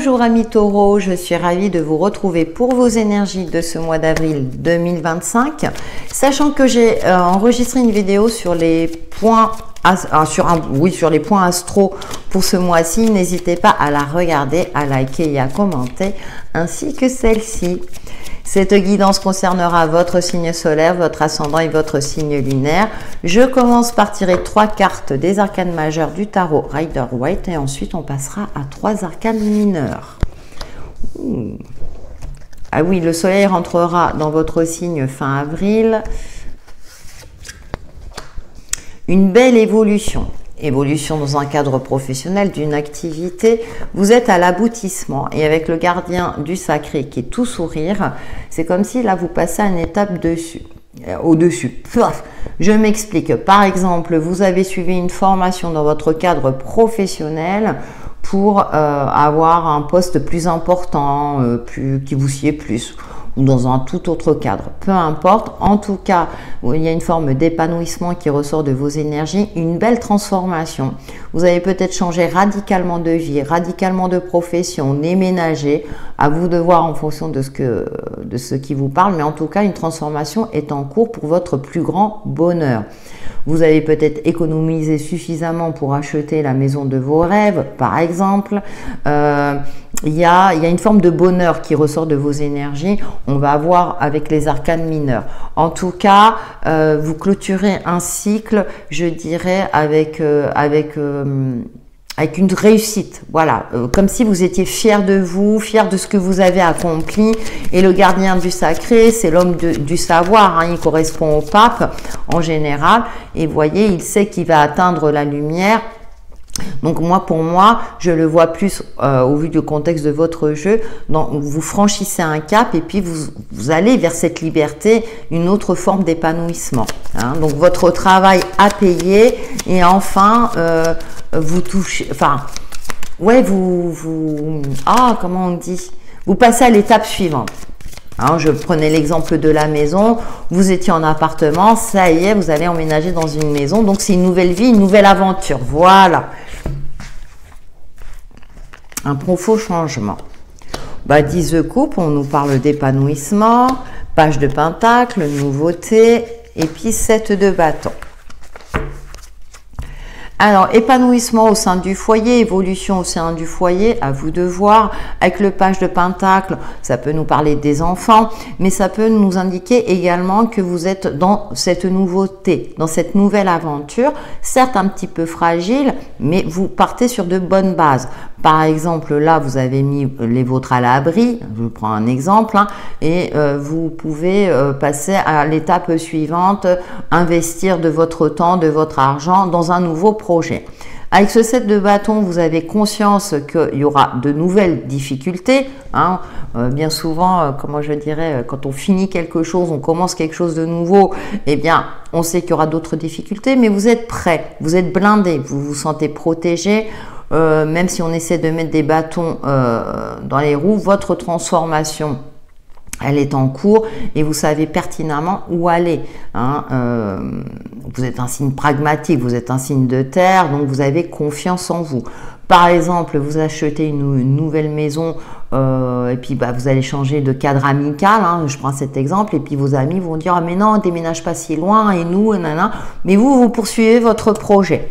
Bonjour amis taureaux, je suis ravie de vous retrouver pour vos énergies de ce mois d'avril 2025. Sachant que j'ai enregistré une vidéo sur les points sur les points astro pour ce mois-ci, n'hésitez pas à la regarder, à liker et à commenter, ainsi que celle-ci. Cette guidance concernera votre signe solaire, votre ascendant et votre signe lunaire. Je commence par tirer 3 cartes des arcanes majeures du tarot Rider-Waite et ensuite on passera à 3 arcanes mineurs. Ah oui, le soleil rentrera dans votre signe fin avril. Une belle évolution. Évolution dans un cadre professionnel d'une activité, vous êtes à l'aboutissement et avec le gardien du sacré qui est tout sourire, c'est comme si là vous passez à une étape au-dessus. Je m'explique. Par exemple, vous avez suivi une formation dans votre cadre professionnel pour avoir un poste plus important, qui vous sied plus, ou dans un tout autre cadre, peu importe. En tout cas, il y a une forme d'épanouissement qui ressort de vos énergies, une belle transformation. Vous avez peut-être changé radicalement de vie, radicalement de profession, déménager, à vous de voir en fonction de ce qui vous parle, mais en tout cas, une transformation est en cours pour votre plus grand bonheur. Vous avez peut-être économisé suffisamment pour acheter la maison de vos rêves, par exemple. Il y a une forme de bonheur qui ressort de vos énergies. On va voir avec les arcanes mineurs. En tout cas, vous clôturez un cycle, je dirais, avec une réussite, voilà, comme si vous étiez fier de vous, fier de ce que vous avez accompli. Et le gardien du sacré, c'est l'homme du savoir, hein, il correspond au pape en général. Et vous voyez, il sait qu'il va atteindre la lumière. Donc pour moi, je le vois plus au vu du contexte de votre jeu. Vous franchissez un cap et puis vous allez vers cette liberté, une autre forme d'épanouissement. Hein. Donc votre travail a payé et enfin vous touchez, comment on dit, vous passez à l'étape suivante. Hein, je prenais l'exemple de la maison, vous étiez en appartement, ça y est, vous allez emménager dans une maison, donc c'est une nouvelle vie, une nouvelle aventure, voilà. Un profond changement. 10 de coupe, on nous parle d'épanouissement, page de pentacle, nouveauté, et puis 7 de bâton. Alors, épanouissement au sein du foyer, évolution au sein du foyer, à vous de voir. Avec le page de pentacle, ça peut nous parler des enfants, mais ça peut nous indiquer également que vous êtes dans cette nouveauté, dans cette nouvelle aventure, certes un petit peu fragile, mais vous partez sur de bonnes bases. Par exemple, là, vous avez mis les vôtres à l'abri, je prends un exemple, hein, et vous pouvez passer à l'étape suivante, investir de votre temps, de votre argent dans un nouveau projet. Avec ce 7 de bâton, vous avez conscience qu'il y aura de nouvelles difficultés. Hein. Bien souvent, comment je dirais, quand on finit quelque chose, on commence quelque chose de nouveau, eh bien, on sait qu'il y aura d'autres difficultés, mais vous êtes prêt, vous êtes blindé, vous vous sentez protégé. Même si on essaie de mettre des bâtons dans les roues, votre transformation, elle est en cours et vous savez pertinemment où aller. Hein. Vous êtes un signe pragmatique, vous êtes un signe de terre, donc vous avez confiance en vous. Par exemple, vous achetez une nouvelle maison et puis vous allez changer de cadre amical, hein, je prends cet exemple, et puis vos amis vont dire « Ah mais non, déménage pas si loin, et nous, nanana ». Mais vous poursuivez votre projet.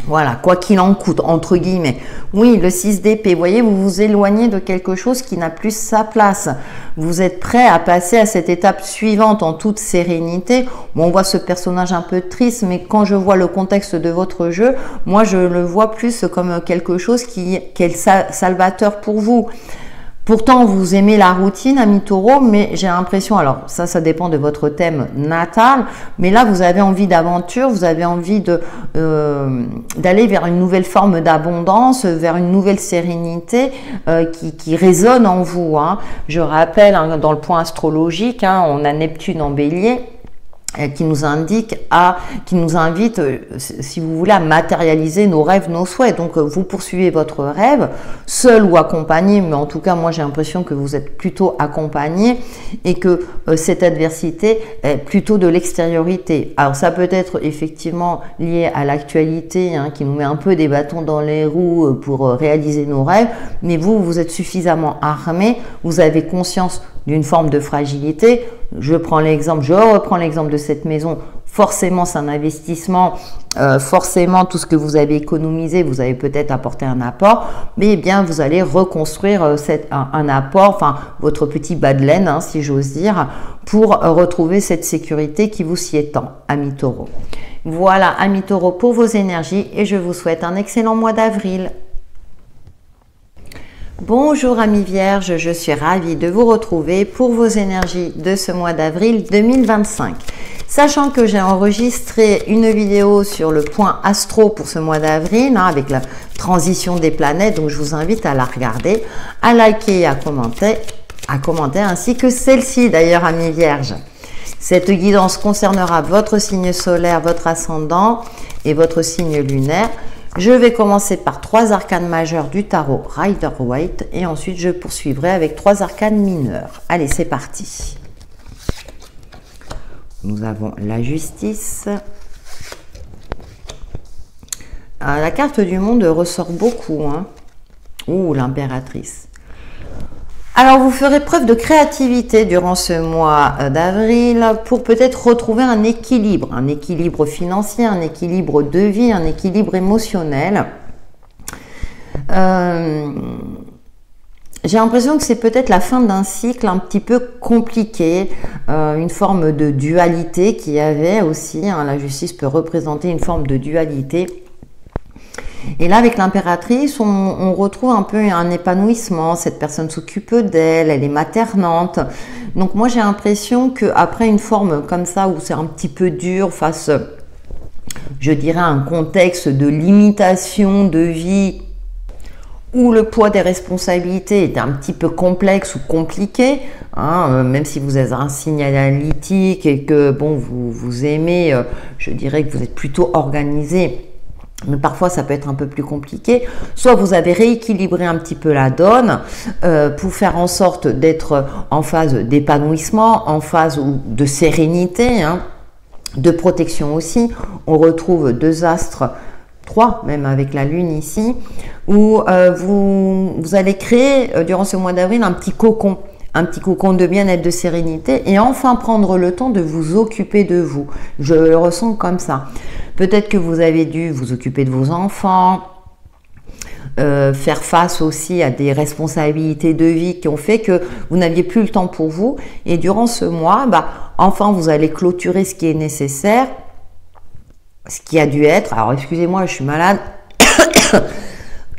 Voilà, quoi qu'il en coûte, entre guillemets. Oui, le 6 d'épée, vous voyez, vous vous éloignez de quelque chose qui n'a plus sa place. Vous êtes prêt à passer à cette étape suivante en toute sérénité. Bon, on voit ce personnage un peu triste, mais quand je vois le contexte de votre jeu, moi, je le vois plus comme quelque chose qui est salvateur pour vous. Pourtant, vous aimez la routine, amis taureaux, mais j'ai l'impression, alors ça dépend de votre thème natal, mais là, vous avez envie d'aventure, vous avez envie d'aller vers une nouvelle forme d'abondance, vers une nouvelle sérénité qui résonne en vous. Hein. Je rappelle, hein, dans le point astrologique, hein, on a Neptune en bélier. qui nous invite, si vous voulez, à matérialiser nos rêves, nos souhaits. Donc, vous poursuivez votre rêve, seul ou accompagné, mais en tout cas, moi, j'ai l'impression que vous êtes plutôt accompagné et que cette adversité est plutôt de l'extériorité. Alors, ça peut être effectivement lié à l'actualité, hein, qui nous met un peu des bâtons dans les roues pour réaliser nos rêves, mais vous êtes suffisamment armé, vous avez conscience d'une forme de fragilité. Je reprends l'exemple de cette maison. Forcément, c'est un investissement. Forcément, tout ce que vous avez économisé, vous avez peut-être apporté un apport, mais bien vous allez reconstruire un apport, enfin votre petit bas de laine, hein, si j'ose dire, pour retrouver cette sécurité qui vous sied tant, amis taureaux. Voilà, amis taureaux, pour vos énergies, et je vous souhaite un excellent mois d'avril. Bonjour amis vierges, je suis ravie de vous retrouver pour vos énergies de ce mois d'avril 2025. Sachant que j'ai enregistré une vidéo sur le point astro pour ce mois d'avril, hein, avec la transition des planètes, donc je vous invite à la regarder, à liker et à commenter ainsi que celle-ci d'ailleurs amis vierges. Cette guidance concernera votre signe solaire, votre ascendant et votre signe lunaire. Je vais commencer par 3 arcanes majeurs du tarot Rider-Waite et ensuite je poursuivrai avec 3 arcanes mineurs. Allez, c'est parti. Nous avons la justice. La carte du monde ressort beaucoup, hein. Ouh, l'impératrice. Alors, vous ferez preuve de créativité durant ce mois d'avril pour peut-être retrouver un équilibre financier, un équilibre de vie, un équilibre émotionnel. J'ai l'impression que c'est peut-être la fin d'un cycle un petit peu compliqué, une forme de dualité qu'il y avait aussi, hein. La justice peut représenter une forme de dualité. Et là, avec l'impératrice, on retrouve un peu un épanouissement. Cette personne s'occupe d'elle, elle est maternante. Donc moi, j'ai l'impression qu'après une forme comme ça, où c'est un petit peu dur face, je dirais, à un contexte de limitation de vie, où le poids des responsabilités est un petit peu complexe ou compliqué, hein, même si vous êtes un signe analytique et que bon, vous aimez, je dirais que vous êtes plutôt organisé, mais parfois ça peut être un peu plus compliqué. Soit vous avez rééquilibré un petit peu la donne pour faire en sorte d'être en phase d'épanouissement, en phase de sérénité, hein, de protection aussi. On retrouve 2 astres, 3 même avec la lune ici, où vous allez créer durant ce mois d'avril un petit cocon de bien-être, de sérénité, et enfin prendre le temps de vous occuper de vous. Je le ressens comme ça. Peut-être que vous avez dû vous occuper de vos enfants, faire face aussi à des responsabilités de vie qui ont fait que vous n'aviez plus le temps pour vous. Et durant ce mois, enfin, vous allez clôturer ce qui est nécessaire, ce qui a dû être. Alors, excusez-moi, je suis malade.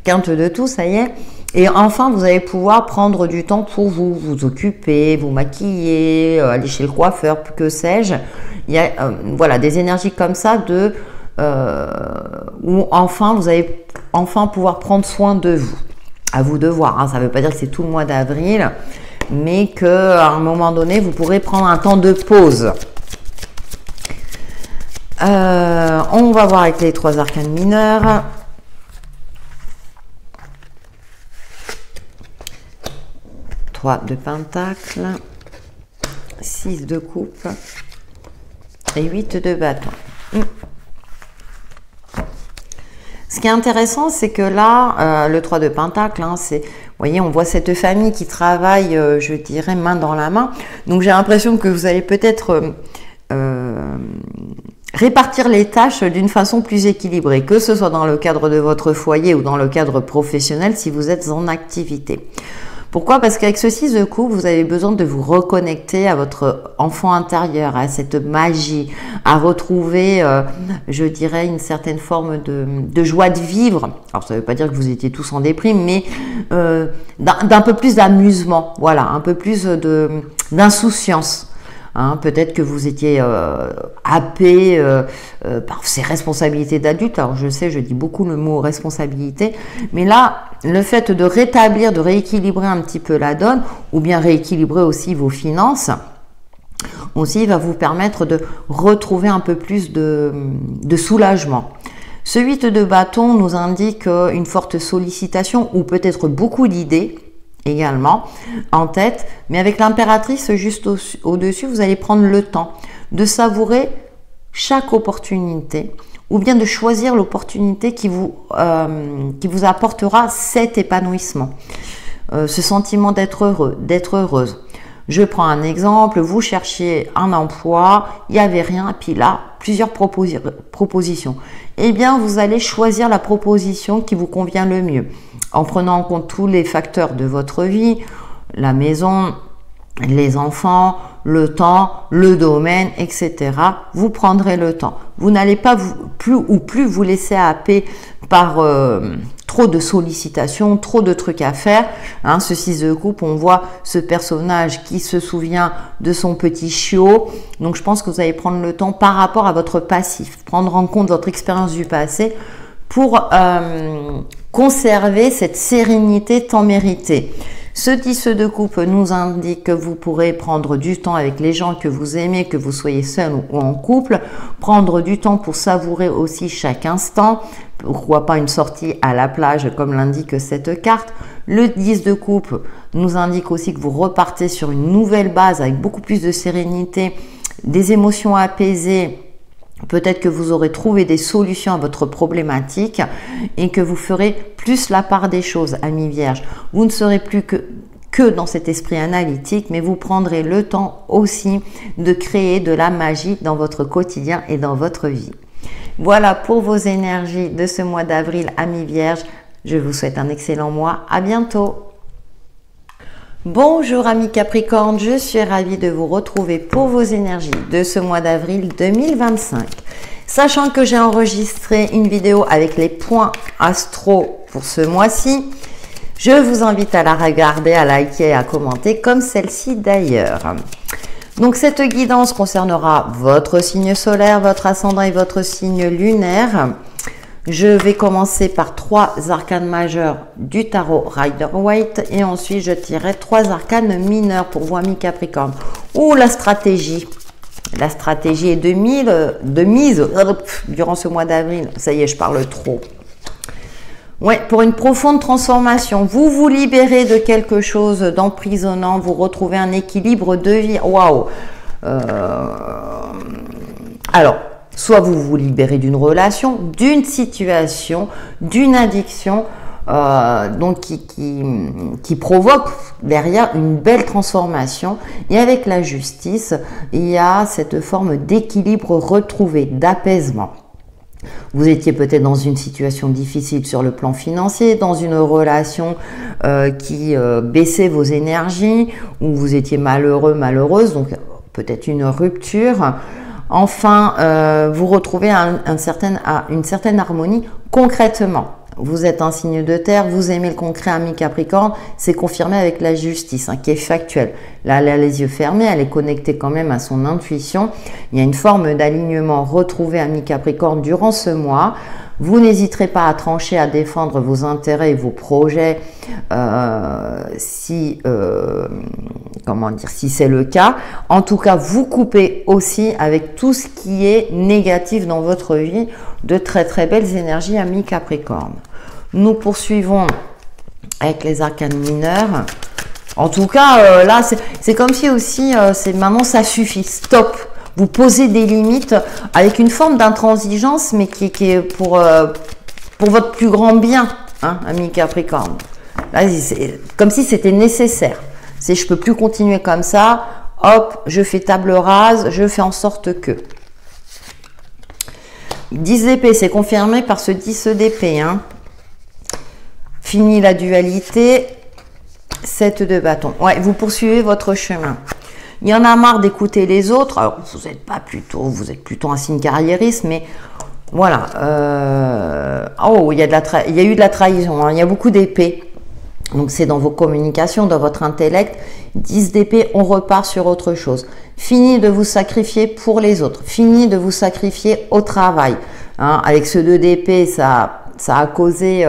Quinte de tout, ça y est. Et enfin, vous allez pouvoir prendre du temps pour vous occuper, vous maquiller, aller chez le coiffeur, que sais-je. Il y a voilà, des énergies comme ça où enfin, vous allez enfin pouvoir prendre soin de vous. À vous de voir, hein. Ça ne veut pas dire que c'est tout le mois d'avril, mais qu'à un moment donné, vous pourrez prendre un temps de pause. On va voir avec les 3 arcanes mineurs. 3 de pentacle, 6 de coupe et 8 de bâton. Ce qui est intéressant, c'est que là, le 3 de pentacle, hein, c'est, vous voyez, on voit cette famille qui travaille, je dirais, main dans la main. Donc, j'ai l'impression que vous allez peut-être répartir les tâches d'une façon plus équilibrée, que ce soit dans le cadre de votre foyer ou dans le cadre professionnel si vous êtes en activité. Pourquoi? Parce qu'avec ce 6 de coupe, vous avez besoin de vous reconnecter à votre enfant intérieur, à cette magie, à retrouver, je dirais, une certaine forme de joie de vivre. Alors, ça ne veut pas dire que vous étiez tous en déprime, mais d'un peu plus d'amusement, voilà, un peu plus d'insouciance. Hein, peut-être que vous étiez happé par ces responsabilités d'adulte. Alors je sais, je dis beaucoup le mot responsabilité, mais là, le fait de rétablir, de rééquilibrer un petit peu la donne, ou bien rééquilibrer aussi vos finances, aussi va vous permettre de retrouver un peu plus de soulagement. Ce 8 de bâton nous indique une forte sollicitation ou peut-être beaucoup d'idées également en tête, mais avec l'impératrice juste au-dessus, vous allez prendre le temps de savourer chaque opportunité ou bien de choisir l'opportunité qui vous apportera cet épanouissement, ce sentiment d'être heureux, d'être heureuse. Je prends un exemple, vous cherchiez un emploi, il n'y avait rien, puis là, plusieurs propositions. Eh bien, vous allez choisir la proposition qui vous convient le mieux, en prenant en compte tous les facteurs de votre vie, la maison, les enfants, le temps, le domaine, etc. Vous prendrez le temps. Vous n'allez pas plus vous laisser happer par trop de sollicitations, trop de trucs à faire. Hein, ce 6 de coupe, on voit ce personnage qui se souvient de son petit chiot. Donc, je pense que vous allez prendre le temps par rapport à votre passif, prendre en compte votre expérience du passé pour conserver cette sérénité tant méritée. Ce 10 de coupe nous indique que vous pourrez prendre du temps avec les gens que vous aimez, que vous soyez seul ou en couple, prendre du temps pour savourer aussi chaque instant, pourquoi pas une sortie à la plage comme l'indique cette carte. Le 10 de coupe nous indique aussi que vous repartez sur une nouvelle base avec beaucoup plus de sérénité, des émotions apaisées. Peut-être que vous aurez trouvé des solutions à votre problématique et que vous ferez plus la part des choses, amis vierges. Vous ne serez plus que dans cet esprit analytique, mais vous prendrez le temps aussi de créer de la magie dans votre quotidien et dans votre vie. Voilà pour vos énergies de ce mois d'avril, amis vierges. Je vous souhaite un excellent mois. À bientôt. Bonjour amis Capricorne, je suis ravie de vous retrouver pour vos énergies de ce mois d'avril 2025. Sachant que j'ai enregistré une vidéo avec les points astro pour ce mois-ci, je vous invite à la regarder, à liker et à commenter comme celle-ci d'ailleurs. Donc cette guidance concernera votre signe solaire, votre ascendant et votre signe lunaire. Je vais commencer par 3 arcanes majeurs du tarot Rider-Waite et ensuite je tirerai 3 arcanes mineurs pour vous amis Capricorne. Ou la stratégie. La stratégie est de mise durant ce mois d'avril. Ça y est, je parle trop. Ouais, pour une profonde transformation. Vous vous libérez de quelque chose d'emprisonnant. Vous retrouvez un équilibre de vie. Waouh. Alors, soit vous vous libérez d'une relation, d'une situation, d'une addiction, donc qui provoque derrière une belle transformation. Et avec la justice, il y a cette forme d'équilibre retrouvé, d'apaisement. Vous étiez peut-être dans une situation difficile sur le plan financier, dans une relation qui baissait vos énergies, ou vous étiez malheureux, malheureuse, donc peut-être une rupture. Enfin, vous retrouvez une certaine harmonie concrètement. Vous êtes un signe de terre, vous aimez le concret, ami Capricorne, c'est confirmé avec la justice, hein, qui est factuelle. Là, elle a les yeux fermés, elle est connectée quand même à son intuition. Il y a une forme d'alignement retrouvé, ami Capricorne, durant ce mois. Vous n'hésiterez pas à trancher, à défendre vos intérêts et vos projets si c'est le cas. En tout cas, vous coupez aussi avec tout ce qui est négatif dans votre vie de très très belles énergies, amis Capricorne. Nous poursuivons avec les arcanes mineurs. En tout cas, là, c'est comme si aussi, c'est maintenant ça suffit, stop. Vous posez des limites avec une forme d'intransigeance, mais qui est pour votre plus grand bien, hein, ami Capricorne. Là, c'est comme si c'était nécessaire. C'est je peux plus continuer comme ça. Hop, je fais table rase, je fais en sorte que. 10 d'épée, c'est confirmé par ce 10 d'épée. Hein. Fini la dualité. 7 de bâton. Ouais, vous poursuivez votre chemin. Il y en a marre d'écouter les autres. Alors, vous êtes plutôt un signe carriériste, mais voilà. Oh, il y a eu de la trahison. Hein. Il y a beaucoup d'épées. Donc, c'est dans vos communications, dans votre intellect. 10 d'épée, on repart sur autre chose. Fini de vous sacrifier pour les autres. Fini de vous sacrifier au travail. Hein. Avec ce 2 d'épée, ça a causé...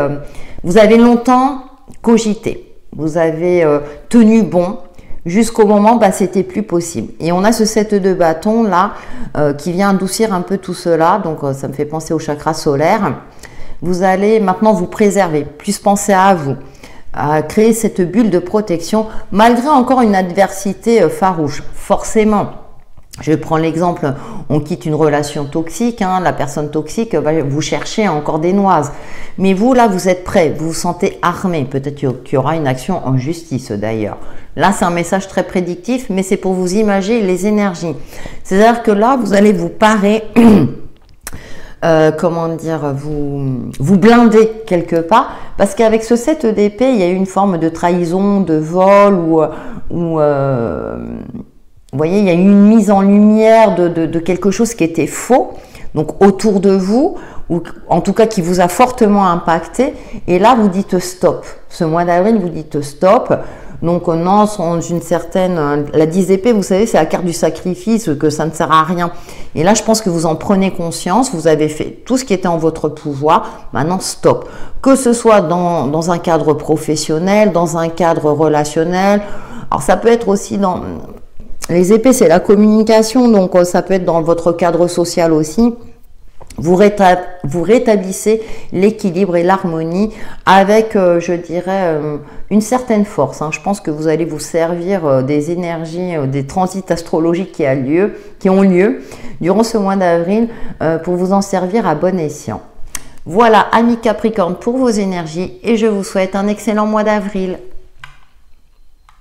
vous avez longtemps cogité. Vous avez tenu bon. jusqu'au moment, c'était plus possible. Et on a ce 7 de bâton là, qui vient adoucir un peu tout cela. Donc, ça me fait penser au chakra solaire. Vous allez maintenant vous préserver, plus penser à vous, à créer cette bulle de protection, malgré encore une adversité farouche. Forcément, je prends l'exemple, on quitte une relation toxique, la personne toxique va vous chercher encore des noises. Mais vous, là, vous êtes prêt, vous vous sentez armé. Peut-être qu'il y aura une action en justice d'ailleurs. Là, c'est un message très prédictif, mais c'est pour vous imaginer les énergies. C'est-à-dire que là, vous allez vous parer... comment dire, vous blinder quelque part, parce qu'avec ce 7 d'épée, il y a eu une forme de trahison, de vol, ou vous voyez, il y a eu une mise en lumière de quelque chose qui était faux, donc autour de vous, ou en tout cas qui vous a fortement impacté, et là vous dites stop. Ce mois d'avril, vous dites stop. Donc non, une certaine, la 10 d'épée, vous savez, c'est la carte du sacrifice, que ça ne sert à rien. Et là, je pense que vous en prenez conscience, vous avez fait tout ce qui était en votre pouvoir, maintenant stop. Que ce soit dans un cadre professionnel, dans un cadre relationnel, alors ça peut être aussi dans... Les épées, c'est la communication, donc ça peut être dans votre cadre social aussi. Vous rétablissez l'équilibre et l'harmonie avec, je dirais, une certaine force. Je pense que vous allez vous servir des énergies, des transits astrologiques qui ont lieu durant ce mois d'avril pour vous en servir à bon escient. Voilà, amis Capricorne, pour vos énergies et je vous souhaite un excellent mois d'avril.